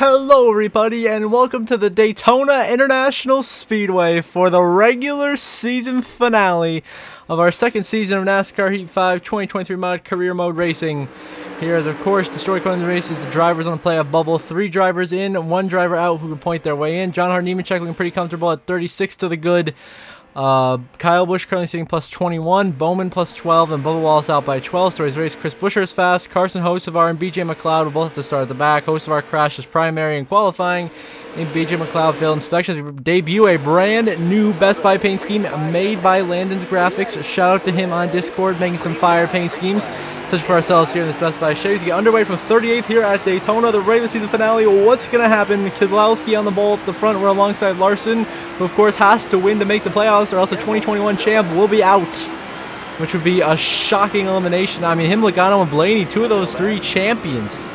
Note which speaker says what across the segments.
Speaker 1: Hello everybody and welcome to the Daytona International Speedway for the regular season finale of our second season of NASCAR Heat 5 2023 mod career mode racing. Here is of course the story code in the race is the drivers on the playoff bubble. 3 drivers in, 1 driver out who can point their way in. John Nemechek looking pretty comfortable at 36 to the good. Kyle Busch currently sitting plus 21, Bowman plus 12, and Bubba Wallace out by 12. Stories race. Chris Buescher is fast. Carson Hocevar and BJ McLeod will both have to start at the back. Hocevar crashes primary and qualifying. And BJ McLeod failed inspections. We debut a brand new Best Buy paint scheme made by Landon's Graphics. Shout out to him on Discord making some fire paint schemes such for ourselves here in this Best Buy Shades. Get underway from 38th here at Daytona, the regular season finale. What's going to happen? Keselowski on the ball up the front. We're alongside Larson, who of course has to win to make the playoffs, or else the 2021 champ will be out, which would be a shocking elimination. I mean, him, Logano, and Blaney, 2 of those 3 champions,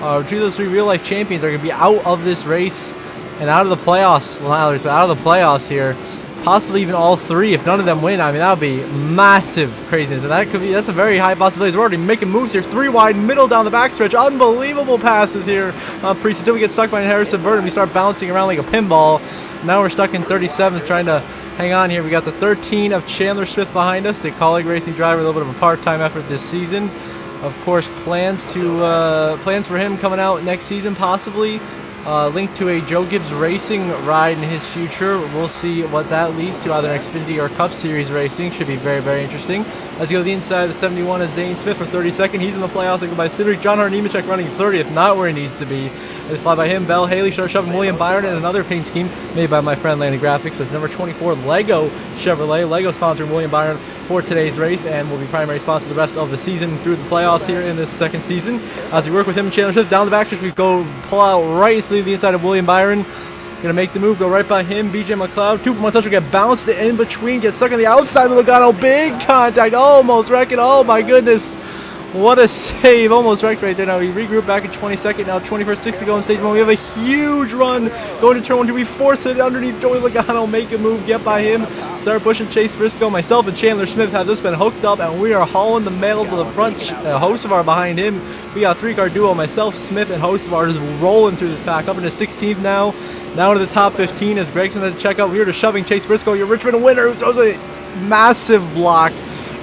Speaker 1: 2 of those 3 real-life champions are going to be out of this race and out of the playoffs. Well, not others, but out of the playoffs here. Possibly even all 3 if none of them win. I mean, that would be massive craziness, and that's a very high possibility. We're already making moves here. 3 wide, middle down the backstretch. Unbelievable passes here on Priest until we get stuck by Harrison Burton. We start bouncing around like a pinball. Now we're stuck in 37th trying to hang on here. We got the 13 of Chandler Smith behind us, the colleague racing driver, a little bit of a part-time effort this season. Of course, plans for him coming out next season, possibly. Linked to a Joe Gibbs Racing ride in his future. We'll see what that leads to, either Xfinity or Cup Series racing. Should be very, very interesting. Let's go to the inside. The 71 is Zane Smith for 32nd. He's in the playoffs. They go by Cedric. John Nemechek running 30th, not where he needs to be. They fly by him. Bell Haley starts shoving William Byron in another paint scheme made by my friend Landon Graphics. That's number 24 Lego Chevrolet. Lego sponsoring William Byron for today's race and will be primary sponsor the rest of the season through the playoffs here in this second season. As we work with him and Chandler Smith down the backstretch, we go pull out right and leave the inside of William Byron. Gonna make the move, go right by him. BJ McLeod, 2 from 1 touch, get bounced in between, get stuck on the outside of Logano. Big contact, almost wrecking. Oh my goodness. What a save, almost wrecked right there. Now we regroup back in 22nd, now 21st, 6 to go in stage 1. We have a huge run going to turn 1, 2. We force it underneath Joey Logano, make a move, get by him, start pushing Chase Briscoe. Myself and Chandler Smith have just been hooked up, and we are hauling the mail to the front. Hocevar behind him. We got a 3-car duo, myself, Smith, and Hocevar just rolling through this pack. Up into 16th now. Now to the top 15 as Gregson had to check out. We were just shoving Chase Briscoe, your Richmond winner, who throws a massive block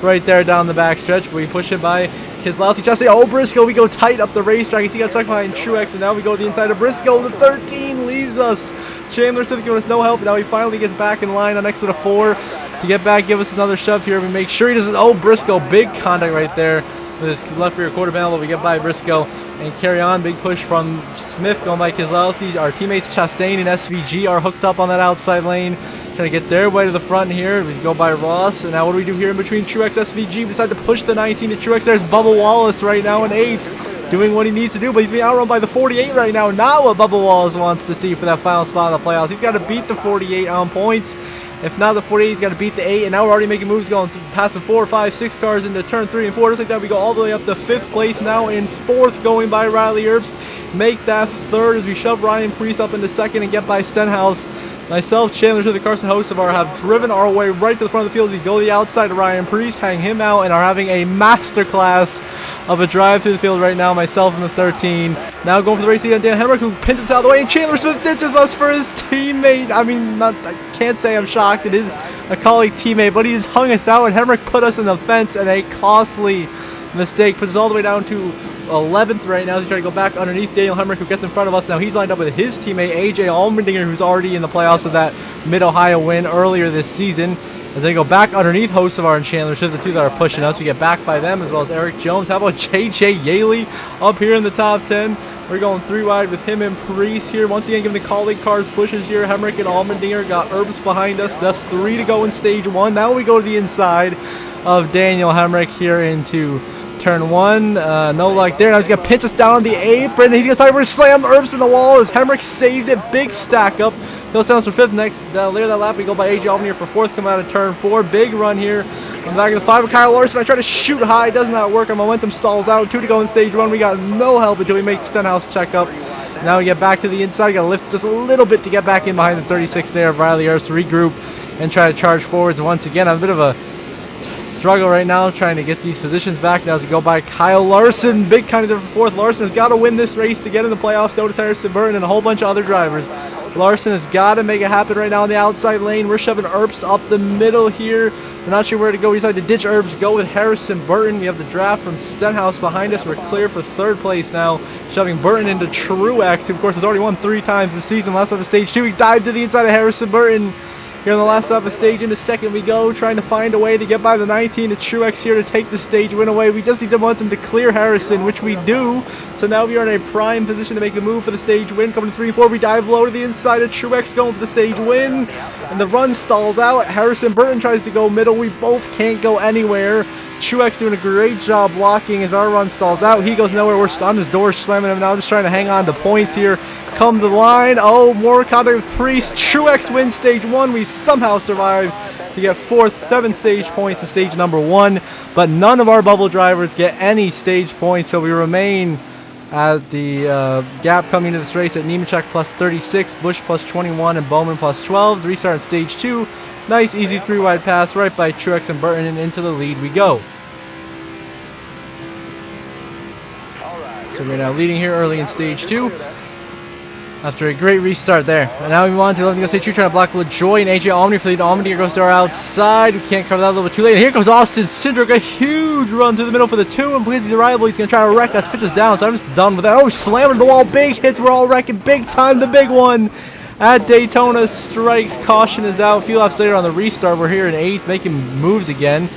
Speaker 1: right there down the backstretch. We push it by Keselowski. Just say, oh, Briscoe, we go tight up the racetrack. He got stuck behind Truex, and now we go to the inside of Briscoe. The 13 leaves us. Chandler Smith giving us no help. Now he finally gets back in line on exit of 4 to get back, give us another shove here. We make sure he doesn't. Oh, Briscoe, big contact right there with his left rear quarter panel. We get by Briscoe and carry on. Big push from Smith going by Keselowski. Our teammates Chastain and SVG are hooked up on that outside lane, trying to get their way to the front here. We go by Ross, and now what do we do here in between Truex, SVG? We decide to push the 19 to Truex. There's Bubba Wallace right now in 8th, doing what he needs to do, but he's being outrun by the 48 right now. Not what Bubba Wallace wants to see for that final spot in the playoffs. He's got to beat the 48 on points. If not the 48, he's got to beat the 8, and now we're already making moves going past some 4, 5, 6 cars into turn 3 and 4. Just like that, we go all the way up to 5th place, now in 4th, going by Riley Herbst. Make that 3rd as we shove Ryan Preece up into 2nd and get by Stenhouse. Myself, Chandler Smith, and Carson Hocevar have driven our way right to the front of the field. We go to the outside of Ryan Preece, hang him out, and are having a masterclass of a drive through the field right now. Myself and the 13. Now going for the race lead on Dan Hemrick, who pins us out of the way, and Chandler Smith ditches us for his teammate. I mean, I can't say I'm shocked. It is a colleague teammate, but he just hung us out, and Hemrick put us in the fence, and a costly mistake puts us all the way down to 11th right now. He's trying to go back underneath Daniel Hemrick, who gets in front of us. Now he's lined up with his teammate AJ Allmendinger, who's already in the playoffs with that Mid-Ohio win earlier this season. As they go back underneath Hocevar and Chandler Smith, the 2 that are pushing us. We get back by them, as well as Eric Jones. How about JJ Yaley up here in the top 10? We're going 3 wide with him and Preece here. Once again, giving the colleague cars pushes here. Hemrick and Allmendinger got Herbst behind us. Just 3 to go in stage 1. Now we go to the inside of Daniel Hemrick here into turn 1, no luck there. Now he's going to pinch us down on the apron. He's going to start to slam Herbst in the wall as Hemrick saves it. Big stack up. Goes down for 5th next. Later that lap, we go by AJ Allmendinger for 4th, come out of turn 4. Big run here. On the back of the 5 of Kyle Larson. I try to shoot high. Does not work. Our momentum stalls out. 2 to go in stage 1. We got no help until we make Stenhouse check up. Now we get back to the inside. Got to lift just a little bit to get back in behind the 36 there of Riley Herbst. Regroup and try to charge forwards once again. A bit of a struggle right now trying to get these positions back. Now as we go by Kyle Larson, big kind of different fourth. Larson has got to win this race to get in the playoffs. So does Harrison Burton and a whole bunch of other drivers. Larson has got to make it happen right now on the outside lane. We're shoving Earps up the middle here. We're not sure where to go. We decide to ditch Earps, go with Harrison Burton. We have the draft from Stenhouse behind us. We're clear for third place now, shoving Burton into Truex, who of course has already won 3 times this season. Last time of stage 2, we dived to the inside of Harrison Burton. Here on the last stop of stage, into second we go, trying to find a way to get by the 19 to Truex here to take the stage win away. We just need to want him to clear Harrison, which we do. So now we are in a prime position to make a move for the stage win. Coming to 3 and 4, we dive low to the inside of Truex, going for the stage win. And the run stalls out. Harrison Burton tries to go middle. We both can't go anywhere. Truex doing a great job blocking as our run stalls out. He goes nowhere. We're on his door slamming him now, just trying to hang on to points here. Come to the line. Oh, more contact with Priest. Truex wins stage 1. We somehow survive to get 4th, 7 stage points in stage number 1. But none of our bubble drivers get any stage points, so we remain at the gap coming into this race at Nemechek plus 36, Busch plus 21, and Bowman plus 12. The restart in stage 2. Nice, easy 3-wide pass right by Truex and Burton, and into the lead we go. So we're now leading here early in stage 2 after a great restart there. And now we move on to 11 to go stage 2, trying to block LaJoy and AJ Allmendinger for the lead. Allmendinger goes to our outside. We can't cover that a little bit too late. And here comes Austin Cindric, a huge run through the middle for the 2, and because he's a rival, he's going to try to wreck us. Pitches down, so I'm just done with that. Oh, slamming the wall, big hits. We're all wrecking big time, the big one. At Daytona, strikes, caution is out. A few laps later on the restart, we're here in 8th, making moves again.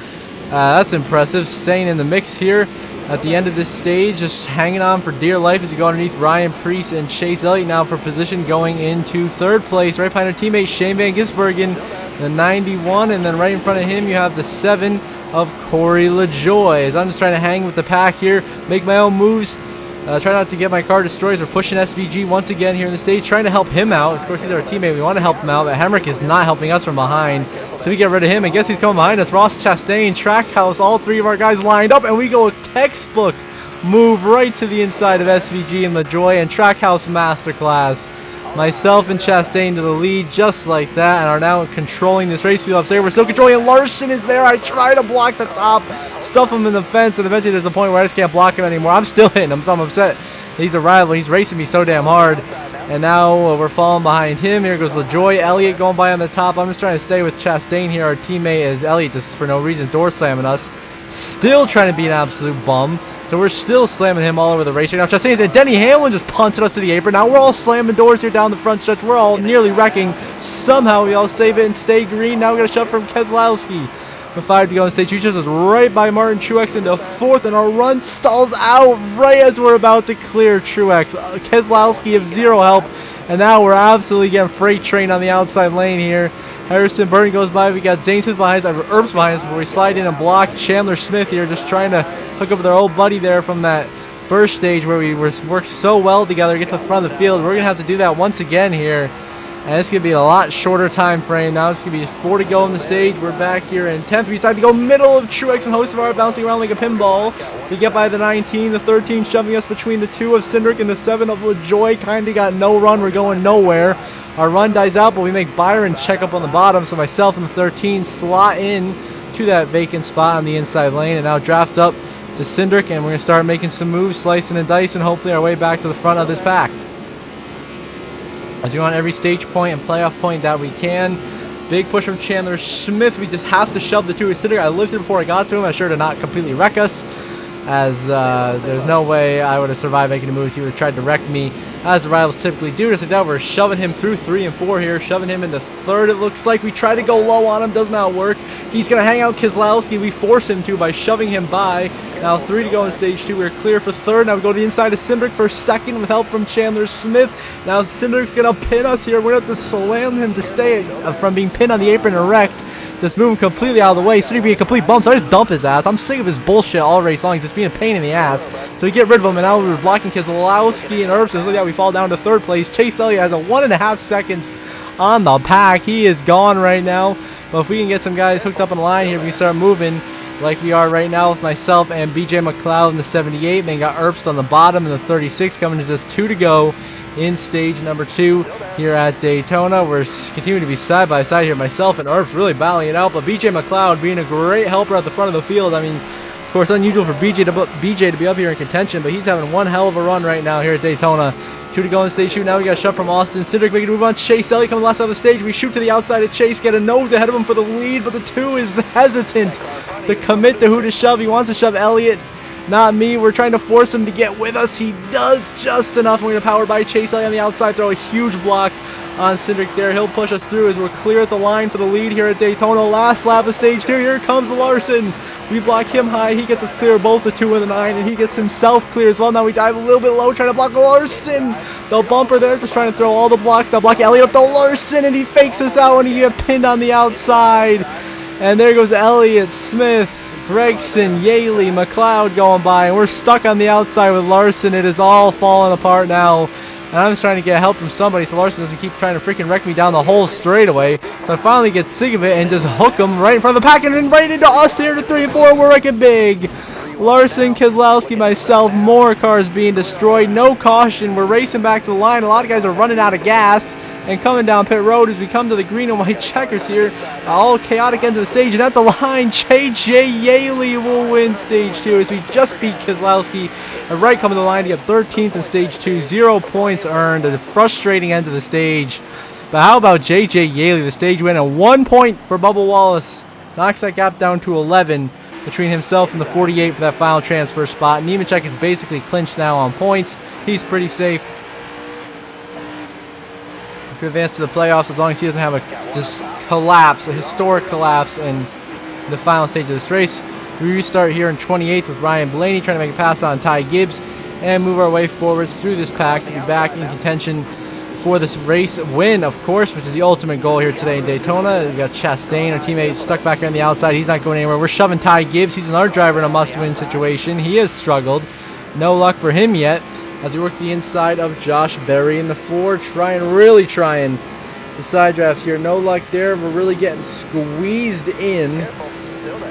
Speaker 1: That's impressive. Staying in the mix here at the end of this stage, just hanging on for dear life as we go underneath Ryan Preece and Chase Elliott now for position going into 3rd place. Right behind our teammate Shane Van Gisbergen, the 91, and then right in front of him you have the 7 of Corey LaJoy. As I'm just trying to hang with the pack here, make my own moves. Try not to get my car destroyed. We're pushing SVG once again here in the stage, trying to help him out. Of course, he's our teammate. We want to help him out, but Hemrick is not helping us from behind. So we get rid of him, and guess who's coming behind us? Ross Chastain, Trackhouse, all 3 of our guys lined up, and we go a textbook move right to the inside of SVG and LaJoy, and Trackhouse Masterclass. Myself and Chastain to the lead just like that, and are now controlling this race field up there. We're still controlling, and Larson is there. I try to block the top, stuff him in the fence, and eventually there's a point where I just can't block him anymore. I'm still hitting him, so I'm upset. He's a rival. He's racing me so damn hard. And now we're falling behind him. Here goes LaJoy. Elliott going by on the top. I'm just trying to stay with Chastain here, our teammate, as Elliott just for no reason door slamming us. Still trying to be an absolute bum. So we're still slamming him all over the race right now. Chastain said Denny Hamlin just punted us to the apron. Now we're all slamming doors here down the front stretch. We're all nearly wrecking. Somehow we all save it and stay green. Now we got a shove from Keselowski. With 5 to go in stage 2, just right by Martin Truex into 4th, and our run stalls out right as we're about to clear Truex. Keselowski of 0 help, and now we're absolutely getting freight train on the outside lane here. Harrison Burton goes by. We got Zane Smith behind us, Earps behind us, before we slide in and block Chandler Smith here, just trying to hook up with our old buddy there from that first stage where we worked so well together to get to the front of the field. We're going to have to do that once again here. And it's going to be a lot shorter time frame. Now it's going to be 4 to go on the stage. We're back here in 10th. We decide to go middle of Truex and Hocevar, bouncing around like a pinball. We get by the 19, the 13 shoving us between the 2 of Cindric and the 7 of LaJoy. Kind of got no run. We're going nowhere. Our run dies out, but we make Byron check up on the bottom. So myself and the 13 slot in to that vacant spot on the inside lane. And now draft up to Cindric, and we're going to start making some moves, slicing and dicing, hopefully our way back to the front of this pack. As we want every stage point and playoff point that we can. Big push from Chandler Smith. We just have to shove the 2 of Cindric. I lifted before I got to him. I'm sure to not completely wreck us, as there's no way I would have survived making the moves. He would have tried to wreck me, as the rivals typically do. Just like that, we're shoving him through 3 and 4 here, shoving him into 3rd. It looks like we try to go low on him, does not work. He's going to hang out Keselowski. We force him to by shoving him by. Now 3 to go in stage 2. We're clear for 3rd. Now we go to the inside of Cindric for 2nd with help from Chandler Smith. Now Cindric's going to pin us here. We're going to have to slam him to stay from being pinned on the apron and wrecked. Just move him completely out of the way. Cindric being a complete bum, so I just dump his ass. I'm sick of his bullshit all race long. He's just being a pain in the ass. So we get rid of him, and now we're blocking Keselowski and Earps. Look at that, we fall down to 3rd place. Chase Elliott has a 1.5 seconds on the pack. He is gone right now. But if we can get some guys hooked up on the line here, we can start moving like we are right now with myself and BJ McLeod in the 78. Then got Earps on the bottom and the 36 coming to just 2 to go in stage number 2 here at Daytona. We're continuing to be side by side here. Myself and Earps really battling it out, but BJ McLeod being a great helper at the front of the field. I mean, of course, unusual for BJ to be up here in contention, but he's having one hell of a run right now here at Daytona. 2 to go in stage 2. Now we got a shove from Austin Cindric making a move on Chase Elliott coming last out of the stage. We shoot to the outside of Chase, get a nose ahead of him for the lead, but the 2 is hesitant to commit to who to shove. He wants to shove Elliott, not me. We're trying to force him to get with us. He does just enough. We're going to power by Chase Elliott on the outside, throw a huge block on Cindric there. He'll push us through as we're clear at the line for the lead here at Daytona. Last lap of stage 2. Here comes the Larson. We block him high. He gets us clear, both the 2 and the 9, and he gets himself clear as well. Now we dive a little bit low, trying to block Larson. The bumper there, just trying to throw all the blocks. Now block Elliott up to Larson, and he fakes us out, and he gets pinned on the outside. And there goes Elliott, Smith, Gregson, Yaley, McLeod going by, and we're stuck on the outside with Larson. It is all falling apart now. And I'm just trying to get help from somebody so Larson doesn't keep trying to freaking wreck me down the whole straightaway. So I finally get sick of it and just hook him right in front of the pack and then right into us here to 3 and 4. We're wrecking big. Larson, Keselowski, myself, more cars being destroyed. No caution. We're racing back to the line. A lot of guys are running out of gas and coming down pit road as we come to the green and white checkers here. All chaotic end of the stage, and at the line, J.J. Yaley will win stage 2 as we just beat Keselowski. Right coming to the line to get 13th in stage 2. 0 points earned at the frustrating end of the stage. But how about J.J. Yaley, the stage win, and 1 point for Bubba Wallace. Knocks that gap down to 11 between himself and the 48 for that final transfer spot. Nemechek is basically clinched now on points. He's pretty safe to advance to the playoffs as long as he doesn't have a just collapse, a historic collapse in the final stage of this race. We restart here in 28th with Ryan Blaney trying to make a pass on Ty Gibbs and move our way forwards through this pack to be back in contention for this race win, of course, which is the ultimate goal here today in Daytona. We've got Chastain, our teammate, stuck back here on the outside. He's not going anywhere. We're shoving Ty Gibbs. He's another driver in a must-win situation. He has struggled. No luck for him yet as we work the inside of Josh Berry in the 4, really trying the side draft here. No luck there. We're really getting squeezed in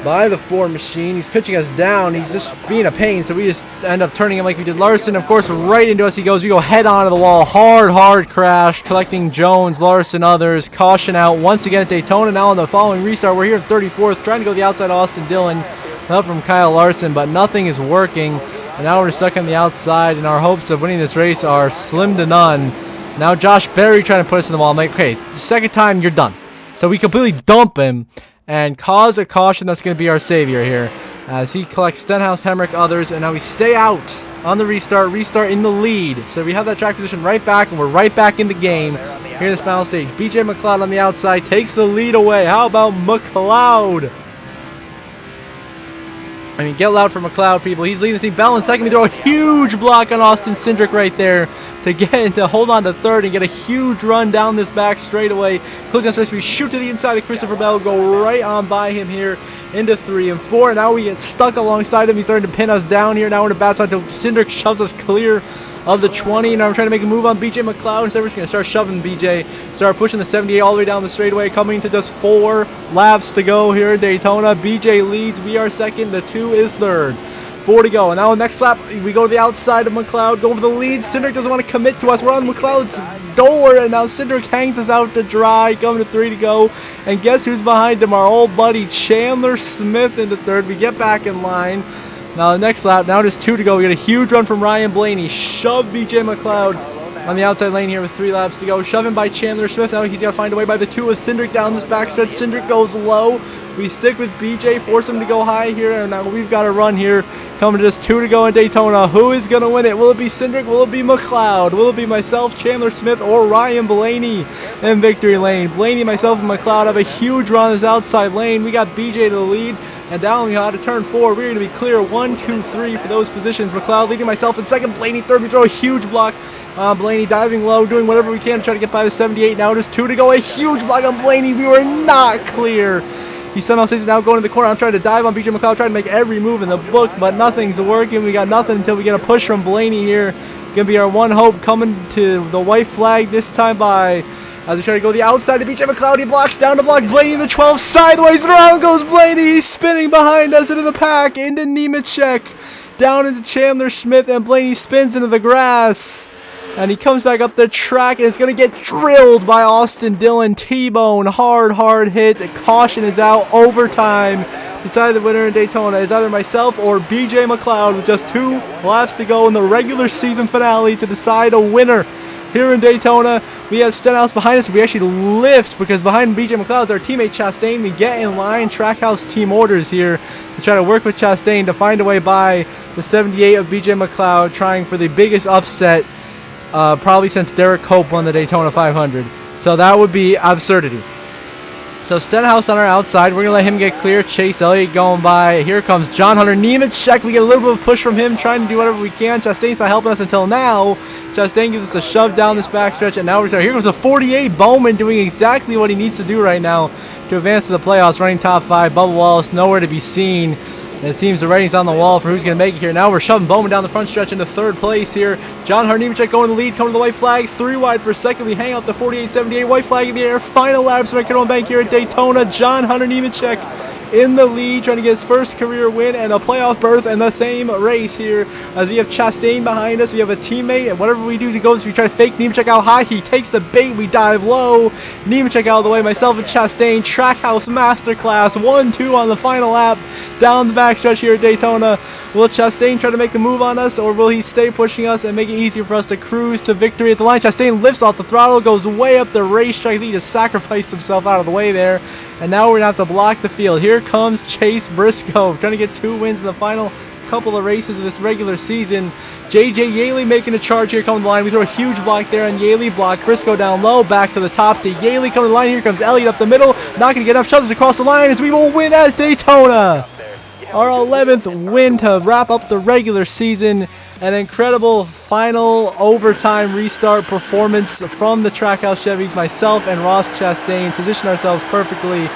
Speaker 1: by the 4 machine. He's pitching us down. He's just being a pain, so we just end up turning him like we did Larson. Of course, right into us he goes. We go head on to the wall. Hard crash, collecting Jones, Larson, others. Caution out once again at Daytona. Now on the following restart, we're here at 34th, trying to go the outside Austin Dillon. Help from Kyle Larson, but nothing is working. And now we're stuck on the outside, and our hopes of winning this race are slim to none. Now Josh Berry trying to put us in the wall. I'm like, okay, the second time you're done. So we completely dump him and cause a caution that's going to be our savior here as he collects Stenhouse, Hemrick, others, and now we stay out on the restart in the lead. So we have that track position right back, and we're right back in the game here in this final stage. BJ McLeod on the outside takes the lead away. How about McLeod? I mean, get loud for McLeod, people. He's leading the team. Bell in second. We throw a huge block on Austin Cindric right there to hold on to third and get a huge run down this back straightaway. Closing on space, we shoot to the inside of Christopher Bell, go right on by him here into 3 and 4. Now we get stuck alongside him. He's starting to pin us down here. Now we're in the bad side until Cindric shoves us clear of the 20. Now I'm trying to make a move on BJ McLeod. Instead, we're just going to start shoving BJ, start pushing the 78 all the way down the straightaway, coming to just 4 laps to go here in Daytona. BJ leads. We are second. The 2 is third. 4 to go. And now next lap, we go to the outside of McLeod, go for the lead. Cindric doesn't want to commit to us. We're on McLeod's door, and now Cindric hangs us out to dry, coming to 3 to go. And guess who's behind him? Our old buddy Chandler Smith into third. We get back in line. Now the next lap, now just 2 to go. We get a huge run from Ryan Blaney. Shove BJ McLeod on the outside lane here with 3 laps to go. Shove him by Chandler Smith. Now he's got to find a way by the 2 of Cindric down this backstretch. Cindric goes low. We stick with BJ, force him to go high here, and now we've got a run here. Coming to just 2 to go in Daytona. Who is going to win it? Will it be Cindric? Will it be McLeod? Will it be myself, Chandler Smith, or Ryan Blaney in victory lane? Blaney, myself, and McLeod have a huge run this outside lane. We got BJ to the lead. And down we had to turn 4. We're going to be clear 1, 2, 3 for those positions. McLeod leading myself in second. Blaney third. We throw a huge block on Blaney, diving low, doing whatever we can to try to get by the 78. Now just 2 to go. A huge block on Blaney. We were not clear. He somehow stays now going to the corner. I'm trying to dive on BJ McLeod, trying to make every move in the book, but nothing's working. We got nothing until we get a push from Blaney here. Gonna be our one hope, coming to the white flag this time by as we try to go the outside to BJ McLeod. He blocks down to block Blaney in the 12 sideways, and around goes Blaney. He's spinning behind us into the pack, into Nemechek, down into Chandler Smith, and Blaney spins into the grass. And he comes back up the track and it's going to get drilled by Austin Dillon. T-bone, hard hit. The caution is out. Overtime. Decided the winner in Daytona is either myself or BJ McLeod with just 2 laps to go in the regular season finale to decide a winner. Here in Daytona, we have Stenhouse behind us. We actually lift because behind BJ McLeod is our teammate Chastain. We get in line, Trackhouse team orders here to try to work with Chastain to find a way by the 78 of BJ McLeod, trying for the biggest upset probably since Derek Cope won the Daytona 500. So that would be absurdity. So Stenhouse on our outside. We're going to let him get clear. Chase Elliott going by. Here comes John Hunter Nemechek. We get a little bit of push from him, trying to do whatever we can. Chastain's not helping us until now. Chastain gives us a shove down this backstretch, and now we're starting. Here comes a 48 Bowman doing exactly what he needs to do right now to advance to the playoffs, running top 5. Bubba Wallace nowhere to be seen. And it seems the writing's on the wall for who's going to make it here. Now we're shoving Bowman down the front stretch into 3rd place here. John Hunter Nemechek going to the lead, coming to the white flag. 3 wide for 2nd. We hang out the 48-78. White flag in the air. Final lap. Smack bank here at Daytona. John Hunter Nemechek in the lead, trying to get his first career win and a playoff berth in the same race here. As we have Chastain behind us, we have a teammate, and whatever we do as he goes, we try to fake Nemechek out high. He takes the bait, we dive low. Nemechek out of the way, myself and Chastain. Trackhouse Masterclass 1-2 on the final lap down the backstretch here at Daytona. Will Chastain try to make a move on us, or will he stay pushing us and make it easier for us to cruise to victory at the line? Chastain lifts off the throttle, goes way up the racetrack. I think he just sacrificed himself out of the way there. And now we're going to have to block the field. Here comes Chase Briscoe, trying to get 2 wins in the final couple of races of this regular season. JJ Yaley making a charge here, coming to the line. We throw a huge block there, and Yaley block Briscoe down low, back to the top to Yaley coming to the line. Here comes Elliott up the middle, not going to get enough, shoves us across the line as we will win at Daytona. Our 11th win to wrap up the regular season. An incredible final overtime restart performance from the Trackhouse Chevys. Myself and Ross Chastain position ourselves perfectly,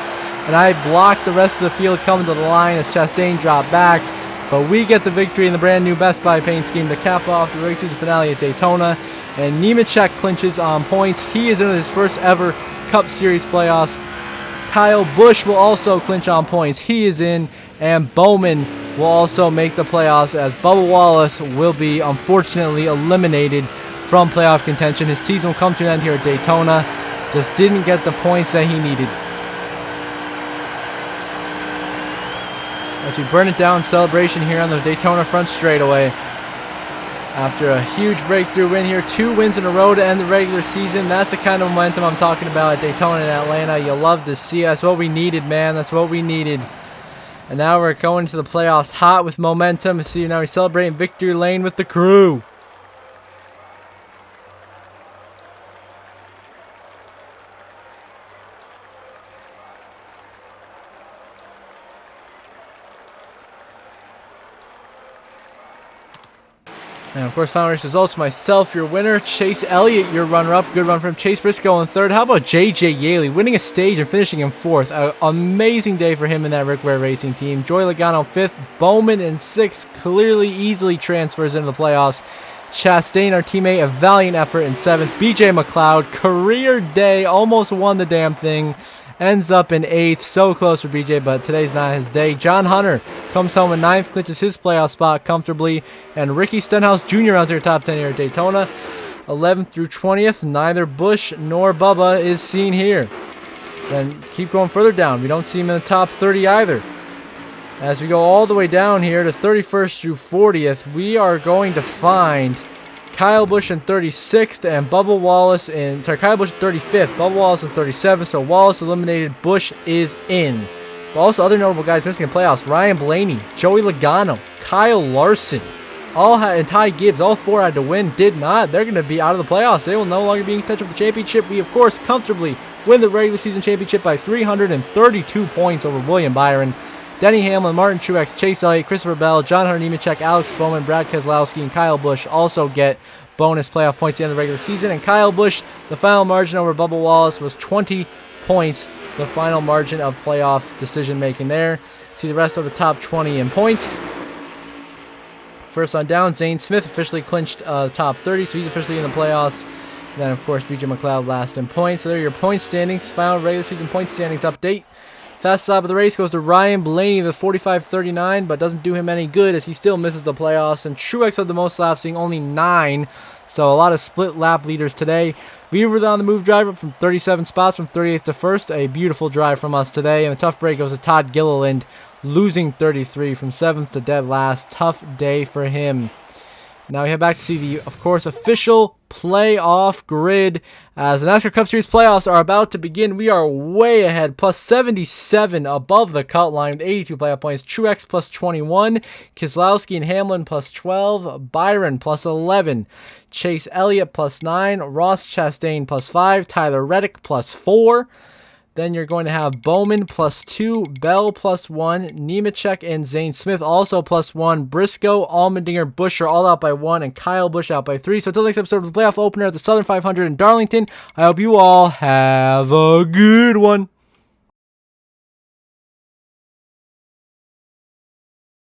Speaker 1: and I blocked the rest of the field coming to the line as Chastain dropped back. But we get the victory in the brand new Best Buy paint scheme to cap off the regular season finale at Daytona. And Nemechek clinches on points. He is in his first ever Cup Series playoffs. Kyle Busch will also clinch on points. He is in. And Bowman will also make the playoffs, as Bubba Wallace will be unfortunately eliminated from playoff contention. His season will come to an end here at Daytona. Just didn't get the points that he needed. As we burn it down, celebration here on the Daytona front straightaway. After a huge breakthrough win here, 2 wins in a row to end the regular season. That's the kind of momentum I'm talking about at Daytona and Atlanta. You'll love to see. That's what we needed, man. That's what we needed. And now we're going to the playoffs hot with momentum. See, now we're celebrating victory lane with the crew. And of course, final race results. Myself, your winner. Chase Elliott, your runner-up. Good run from Chase Briscoe in 3rd. How about JJ Yaley winning a stage and finishing in 4th? An amazing day for him and that Rick Ware Racing team. Joey Logano 5th. Bowman in 6th. Clearly, easily transfers into the playoffs. Chastain, our teammate, a valiant effort in 7th. BJ McLeod, career day. Almost won the damn thing. Ends up in 8th. So close for BJ, but today's not his day. John Hunter comes home in 9th, clinches his playoff spot comfortably. And Ricky Stenhouse Jr. rounds here top 10 here at Daytona. 11th through 20th. Neither Busch nor Bubba is seen here. Then keep going further down. We don't see him in the top 30 either. As we go all the way down here to 31st through 40th, we are going to find Kyle Busch in 36th and Bubba Wallace in, Kyle Busch in 35th, Bubba Wallace in 37th. So Wallace eliminated, Busch is in. But also other notable guys missing in the playoffs: Ryan Blaney, Joey Logano, Kyle Larson, and Ty Gibbs. All 4 had to win, did not. They're going to be out of the playoffs. They will no longer be in touch with the championship. We, of course, comfortably win the regular season championship by 332 points over William Byron, Denny Hamlin, Martin Truex, Chase Elliott, Christopher Bell, John Hunter Nemechek, Alex Bowman, Brad Keselowski, and Kyle Busch also get bonus playoff points at the end of the regular season. And Kyle Busch, the final margin over Bubba Wallace was 20 points, the final margin of playoff decision making there. See the rest of the top 20 in points. First on down, Zane Smith officially clinched top 30, so he's officially in the playoffs. Then, of course, BJ McLeod last in points. So there are your point standings. Final regular season point standings update Fast stop of the race goes to Ryan Blaney with 45.39, but doesn't do him any good as he still misses the playoffs. And Truex had the most laps, seeing only 9. So a lot of split lap leaders today. We were on the move drive up from 37 spots from 38th to 1st. A beautiful drive from us today. And the tough break goes to Todd Gilliland, losing 33 from 7th to dead last. Tough day for him. Now we head back to see the, of course, official playoff grid as the NASCAR Cup Series playoffs are about to begin. We are way ahead, plus 77 above the cut line with 82 playoff points. Truex plus 21, Keselowski and Hamlin plus 12, Byron plus 11, Chase Elliott plus 9, Ross Chastain plus 5, Tyler Reddick plus 4. Then you're going to have Bowman plus 2, Bell plus 1, Nemechek and Zane Smith also plus 1, Briscoe, Allmendinger, Busch are all out by 1, and Kyle Busch out by 3. So until next episode of the playoff opener at the Southern 500 in Darlington, I hope you all have a good one.